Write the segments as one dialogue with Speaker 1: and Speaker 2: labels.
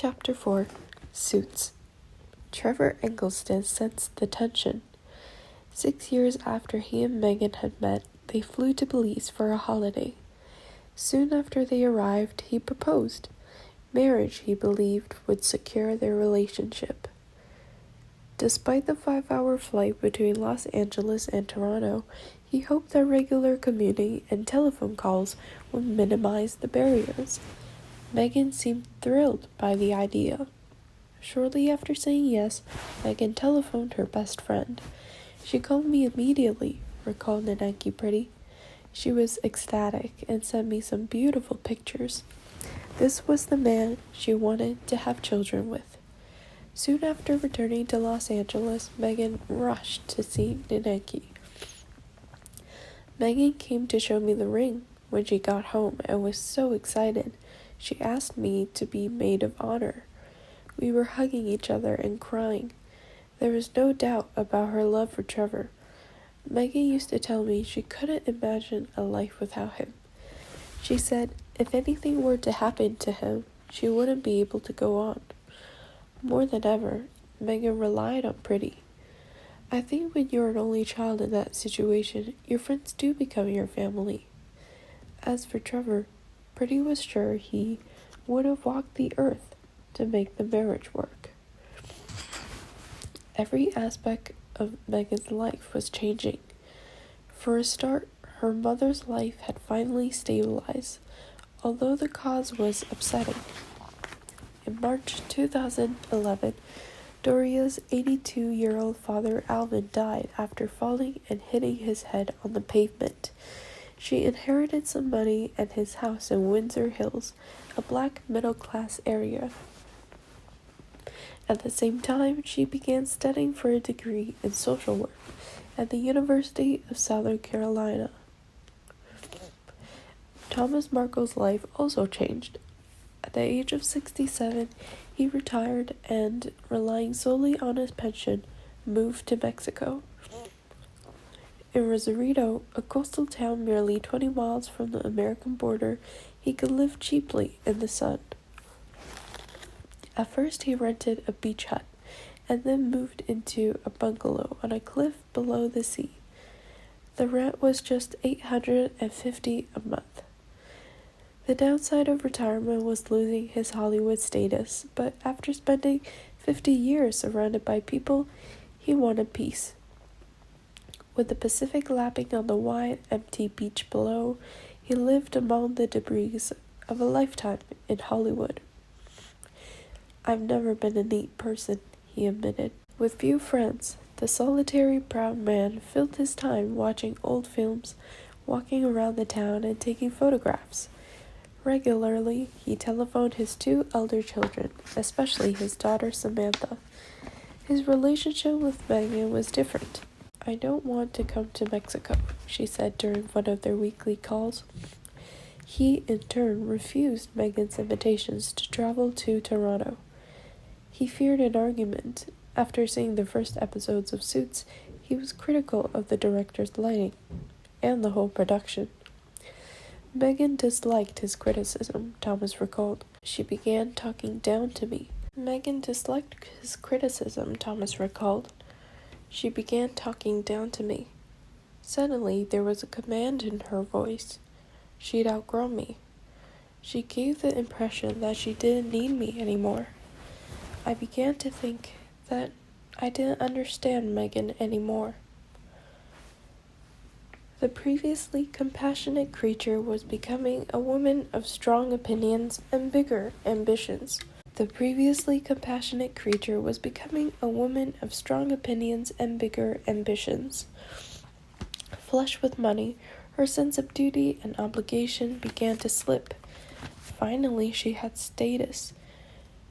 Speaker 1: Chapter 4 Suits. Trevor Eggleston sensed the tension. 6 years after he and Megan had met, they flew to Belize for a holiday. Soon after they arrived, he proposed. Marriage, he believed, would secure their relationship. Despite the 5-hour flight between Los Angeles and Toronto, he hoped that regular commuting and telephone calls would minimize the barriers. Megan seemed thrilled by the idea. Shortly after saying yes, Megan telephoned her best friend. "She called me immediately," recalled Nanaki Pretty. "She was ecstatic and sent me some beautiful pictures. This was the man she wanted to have children with." Soon after returning to Los Angeles, Megan rushed to see Nanaki. Megan came to show me the ring when she got home and was so excited. She asked me to be maid of honor. We were hugging each other and crying. There was no doubt about her love for Trevor. Megan used to tell me she couldn't imagine a life without him. She said if anything were to happen to him, she wouldn't be able to go on. More than ever, Megan relied on Pretty. I think when you're an only child in that situation, your friends do become your family. As for Trevor, Pretty was sure he would have walked the earth to make the marriage work. Every aspect of Megan's life was changing. For a start, her mother's life had finally stabilized, although the cause was upsetting. In March 2011, Doria's 82-year-old father Alvin died after falling and hitting his head on the pavement. She inherited some money and his house in Windsor Hills, a black middle-class area. At the same time, she began studying for a degree in social work at the University of Southern Carolina. Thomas Markle's life also changed. At the age of 67, he retired and, relying solely on his pension, moved to Mexico. In Rosarito, a coastal town merely 20 miles from the American border, he could live cheaply in the sun. At first he rented a beach hut, and then moved into a bungalow on a cliff below the sea. The rent was just $850 a month. The downside of retirement was losing his Hollywood status, but after spending 50 years surrounded by people, he wanted peace. With the Pacific lapping on the wide, empty beach below, he lived among the debris of a lifetime in Hollywood. "I've never been a neat person," he admitted. With few friends, the solitary brown man filled his time watching old films, walking around the town, and taking photographs. Regularly, he telephoned his 2 elder children, especially his daughter Samantha. His relationship with Megan was different. "I don't want to come to Mexico," she said during one of their weekly calls. He, in turn, refused Megan's invitations to travel to Toronto. He feared an argument. After seeing the first episodes of Suits, he was critical of the director's lighting and the whole production. Megan disliked his criticism, Thomas recalled. She began talking down to me. She began talking down to me. Suddenly, there was a command in her voice. She'd outgrown me. She gave the impression that she didn't need me anymore. I began to think that I didn't understand Megan anymore. The previously compassionate creature was becoming a woman of strong opinions and bigger ambitions. Flush with money, her sense of duty and obligation began to slip. Finally, she had status.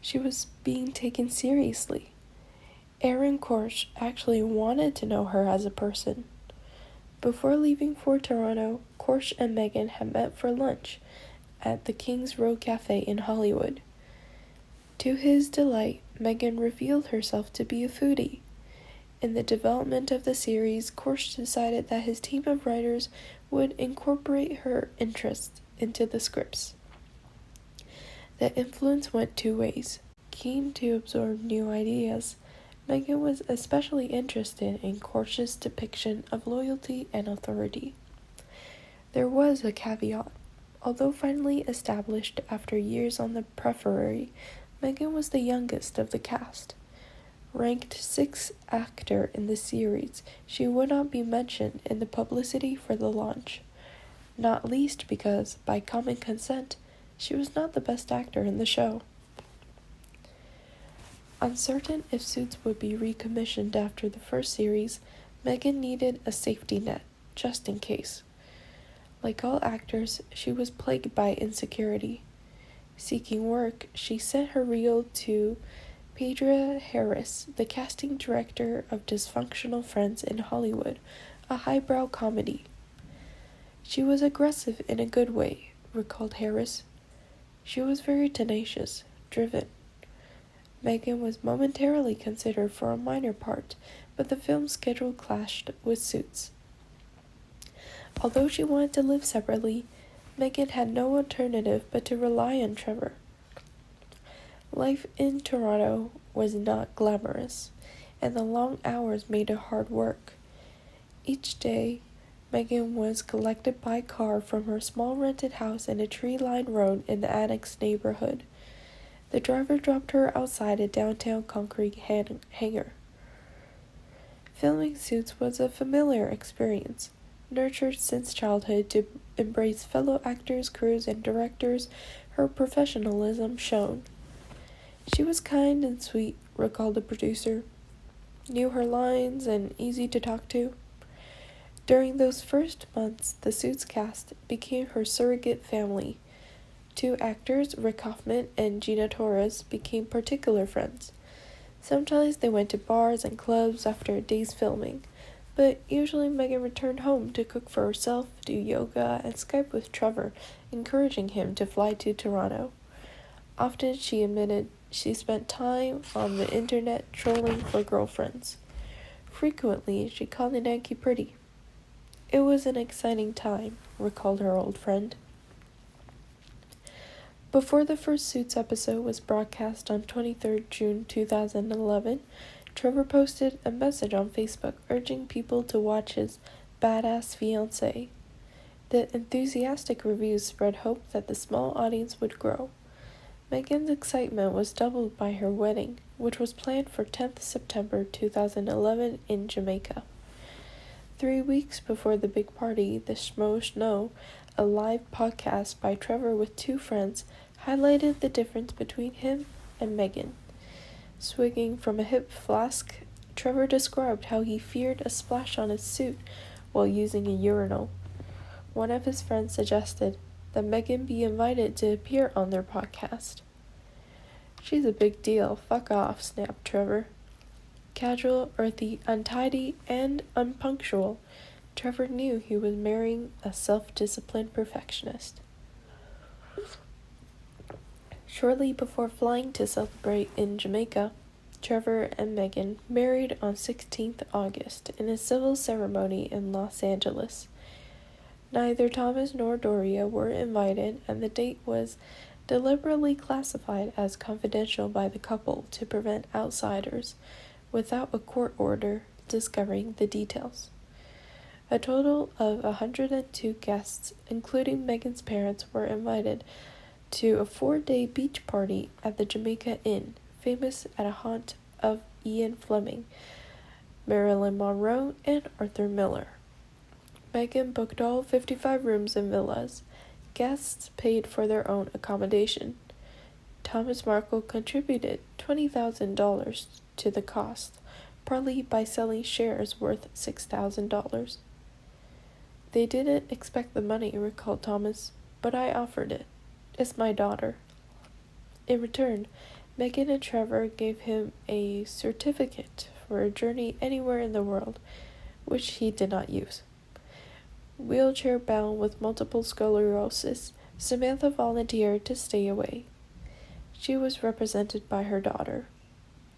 Speaker 1: She was being taken seriously. Aaron Korsh actually wanted to know her as a person. Before leaving for Toronto, Korsh and Megan had met for lunch at the Kings Road Cafe in Hollywood. To his delight, Megan revealed herself to be a foodie. In the development of the series, Korsh decided that his team of writers would incorporate her interests into the scripts. The influence went 2 ways. Keen to absorb new ideas, Megan was especially interested in Corsh's depiction of loyalty and authority. There was a caveat. Although finally established after years on the periphery, Megan was the youngest of the cast. Ranked 6th actor in the series, she would not be mentioned in the publicity for the launch, not least because, by common consent, she was not the best actor in the show. Uncertain if Suits would be recommissioned after the first series, Megan needed a safety net, just in case. Like all actors, she was plagued by insecurity. Seeking work, she sent her reel to Pedra Harris, the casting director of Dysfunctional Friends in Hollywood, a highbrow comedy. She was aggressive in a good way, recalled Harris. She was very tenacious, driven. Megan was momentarily considered for a minor part, but the film's schedule clashed with Suits. Although she wanted to live separately, Megan had no alternative but to rely on Trevor. Life in Toronto was not glamorous, and the long hours made it hard work. Each day, Megan was collected by car from her small rented house in a tree-lined road in the Annex neighborhood. The driver dropped her outside a downtown concrete hangar. Filming Suits was a familiar experience, nurtured since childhood to embrace fellow actors, crews, and directors. Her professionalism shone. She was kind and sweet, recalled the producer, knew her lines and easy to talk to. During those first months, the Suits cast became her surrogate family. 2 actors, Rick Hoffman and Gina Torres, became particular friends. Sometimes they went to bars and clubs after a day's filming, but usually Megan returned home to cook for herself, do yoga, and Skype with Trevor, encouraging him to fly to Toronto. Often, she admitted, she spent time on the internet trolling for girlfriends. Frequently, she called Yankee pretty. It was an exciting time, recalled her old friend. Before the first Suits episode was broadcast on 23rd June 2011, Trevor posted a message on Facebook urging people to watch his badass fiancé. The enthusiastic reviews spread hope that the small audience would grow. Megan's excitement was doubled by her wedding, which was planned for 10th September 2011 in Jamaica. 3 weeks before the big party, the Schmo Schno, a live podcast by Trevor with 2 friends, highlighted the difference between him and Megan. Swigging from a hip flask, Trevor described how he feared a splash on his suit while using a urinal. One of his friends suggested that Megan be invited to appear on their podcast. "She's a big deal, fuck off," snapped Trevor. Casual, earthy, untidy, and unpunctual, Trevor knew he was marrying a self-disciplined perfectionist. Shortly before flying to celebrate in Jamaica, Trevor and Megan married on 16th August in a civil ceremony in Los Angeles. Neither Thomas nor Doria were invited, and the date was deliberately classified as confidential by the couple to prevent outsiders, without a court order, discovering the details. A total of 102 guests, including Megan's parents, were invited to a 4-day beach party at the Jamaica Inn, famous at a haunt of Ian Fleming, Marilyn Monroe, and Arthur Miller. Megan booked all 55 rooms and villas. Guests paid for their own accommodation. Thomas Markle contributed $20,000 to the cost, partly by selling shares worth $6,000. "They didn't expect the money," recalled Thomas, "but I offered it. It's my daughter." In return, Megan and Trevor gave him a certificate for a journey anywhere in the world, which he did not use. Wheelchair-bound with multiple sclerosis, Samantha volunteered to stay away. She was represented by her daughter.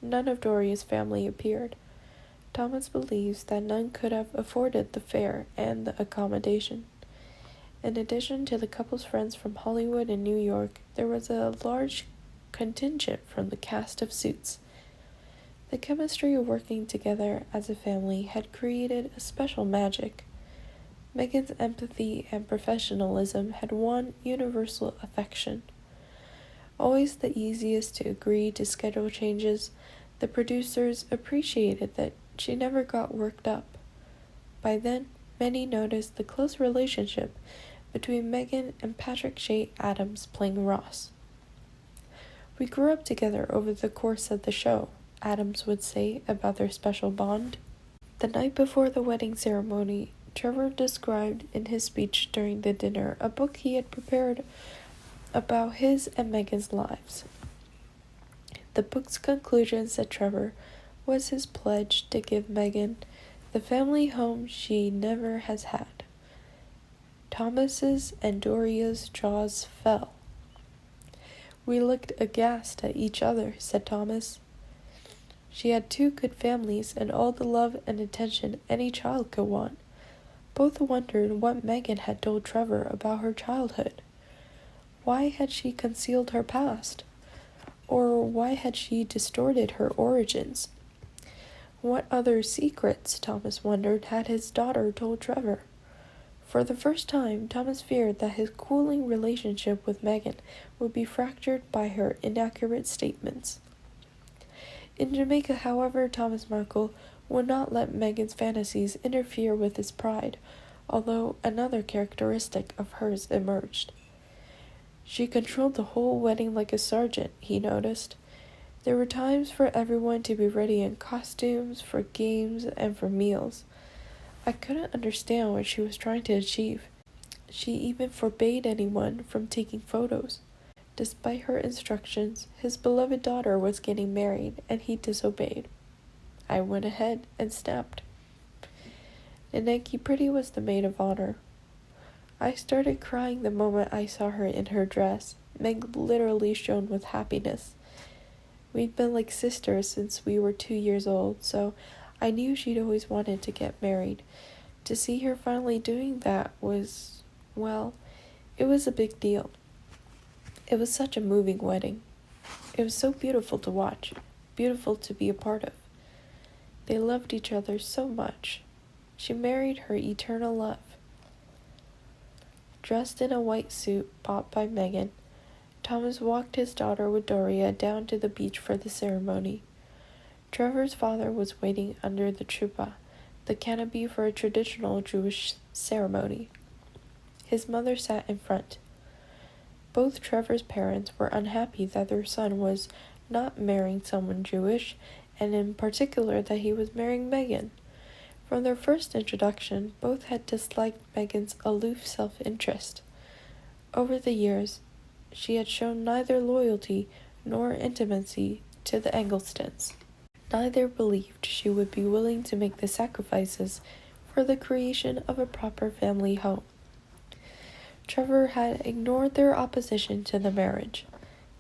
Speaker 1: None of Doria's family appeared. Thomas believes that none could have afforded the fare and the accommodation. In addition to the couple's friends from Hollywood and New York, there was a large contingent from the cast of Suits. The chemistry of working together as a family had created a special magic. Megan's empathy and professionalism had won universal affection. Always the easiest to agree to schedule changes, the producers appreciated that she never got worked up. By then, many noticed the close relationship between Megan and Patrick Shea Adams playing Ross. "We grew up together over the course of the show," Adams would say about their special bond. The night before the wedding ceremony, Trevor described in his speech during the dinner a book he had prepared about his and Megan's lives. The book's conclusion, said Trevor, was his pledge to give Megan the family home she never has had. Thomas's and Doria's jaws fell. "We looked aghast at each other," said Thomas. "She had 2 good families and all the love and attention any child could want." Both wondered what Megan had told Trevor about her childhood. Why had she concealed her past? Or why had she distorted her origins? What other secrets, Thomas wondered, had his daughter told Trevor? For the first time, Thomas feared that his cooling relationship with Megan would be fractured by her inaccurate statements. In Jamaica, however, Thomas Markle would not let Megan's fantasies interfere with his pride, although another characteristic of hers emerged. She controlled the whole wedding like a sergeant, he noticed. There were times for everyone to be ready in costumes, for games, and for meals. I couldn't understand what she was trying to achieve. She even forbade anyone from taking photos. Despite her instructions, his beloved daughter was getting married, and he disobeyed. I went ahead and snapped. Naneki Pretty was the maid of honor. I started crying the moment I saw her in her dress. Meg literally shone with happiness. We'd been like sisters since we were 2 years old, so I knew she'd always wanted to get married. To see her finally doing that was, well, it was a big deal. It was such a moving wedding. It was so beautiful to watch, beautiful to be a part of. They loved each other so much. She married her eternal love. Dressed in a white suit bought by Megan, Thomas walked his daughter with Doria down to the beach for the ceremony. Trevor's father was waiting under the chuppah, the canopy for a traditional Jewish ceremony. His mother sat in front. Both Trevor's parents were unhappy that their son was not marrying someone Jewish, and in particular that he was marrying Megan. From their first introduction, both had disliked Megan's aloof self-interest. Over the years, she had shown neither loyalty nor intimacy to the Engelstons. Neither believed she would be willing to make the sacrifices for the creation of a proper family home. Trevor had ignored their opposition to the marriage.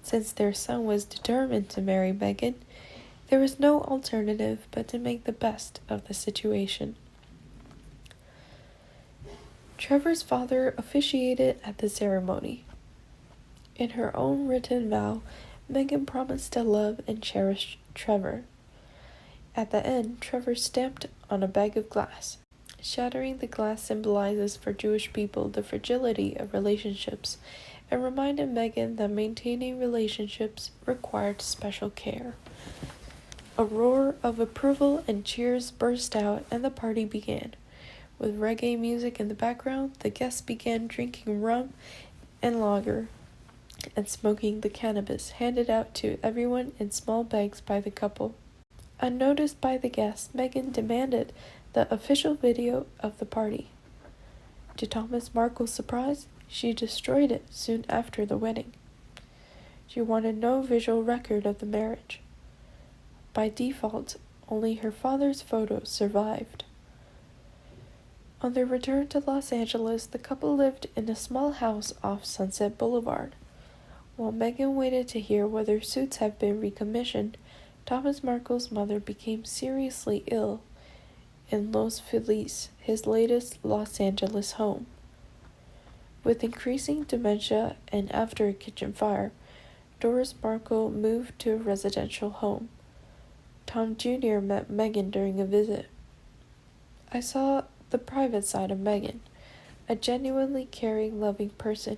Speaker 1: Since their son was determined to marry Megan, there was no alternative but to make the best of the situation. Trevor's father officiated at the ceremony. In her own written vow, Megan promised to love and cherish Trevor. At the end, Trevor stamped on a bag of glass. Shattering the glass symbolizes for Jewish people the fragility of relationships and reminded Megan that maintaining relationships required special care. A roar of approval and cheers burst out, and the party began. With reggae music in the background, the guests began drinking rum and lager and smoking the cannabis handed out to everyone in small bags by the couple. Unnoticed by the guests, Megan demanded the official video of the party. To Thomas Markle's surprise, she destroyed it soon after the wedding. She wanted no visual record of the marriage. By default, only her father's photos survived. On their return to Los Angeles, the couple lived in a small house off Sunset Boulevard. While Megan waited to hear whether suits had been recommissioned, Thomas Markle's mother became seriously ill in Los Feliz, his latest Los Angeles home. With increasing dementia and after a kitchen fire, Doris Markle moved to a residential home. Tom Jr. met Megan during a visit. I saw the private side of Megan, a genuinely caring, loving person.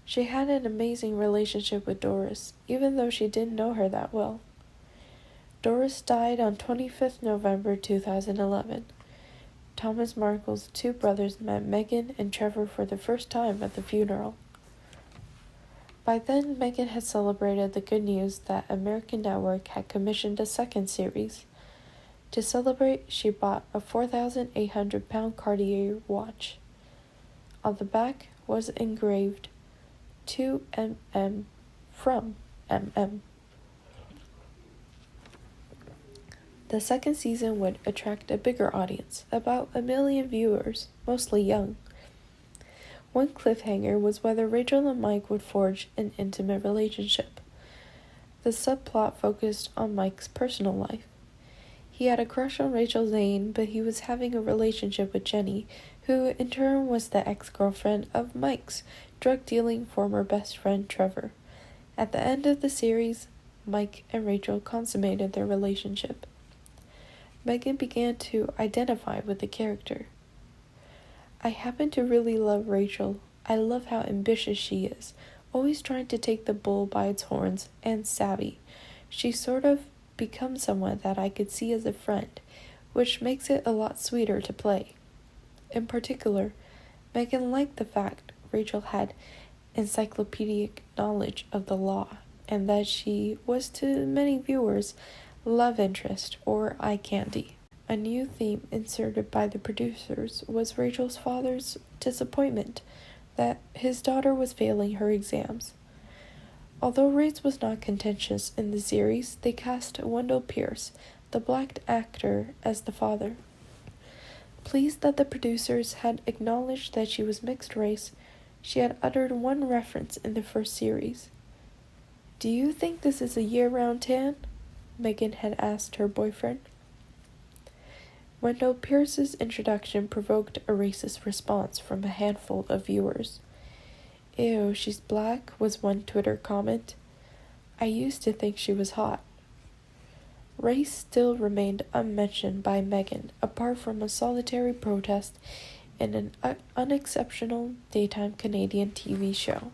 Speaker 1: She had an amazing relationship with Doris, even though she didn't know her that well. Doris died on 25th November 2011. Thomas Markle's two brothers met Megan and Trevor for the first time at the funeral. By then, Megan had celebrated the good news that American Network had commissioned a second series. To celebrate, she bought a 4,800-pound Cartier watch. On the back was engraved, "To MM from MM." The second season would attract a bigger audience, about 1 million viewers, mostly young. One cliffhanger was whether Rachel and Mike would forge an intimate relationship. The subplot focused on Mike's personal life. He had a crush on Rachel Zane, but he was having a relationship with Jenny, who in turn was the ex-girlfriend of Mike's drug-dealing former best friend Trevor. At the end of the series, Mike and Rachel consummated their relationship. Megan began to identify with the character. I happen to really love Rachel. I love how ambitious she is, always trying to take the bull by its horns, and savvy. She sort of becomes someone that I could see as a friend, which makes it a lot sweeter to play. In particular, Megan liked the fact Rachel had encyclopedic knowledge of the law, and that she was to many viewers love interest or eye candy. A new theme inserted by the producers was Rachel's father's disappointment that his daughter was failing her exams. Although race was not contentious in the series, they cast Wendell Pierce, the black actor, as the father. Pleased that the producers had acknowledged that she was mixed race, she had uttered one reference in the first series. "Do you think this is a year-round tan?" Megan had asked her boyfriend. Wendell Pierce's introduction provoked a racist response from a handful of viewers. "Ew, she's black," was one Twitter comment. "I used to think she was hot." Race still remained unmentioned by Megan, apart from a solitary protest in an unexceptional daytime Canadian TV show.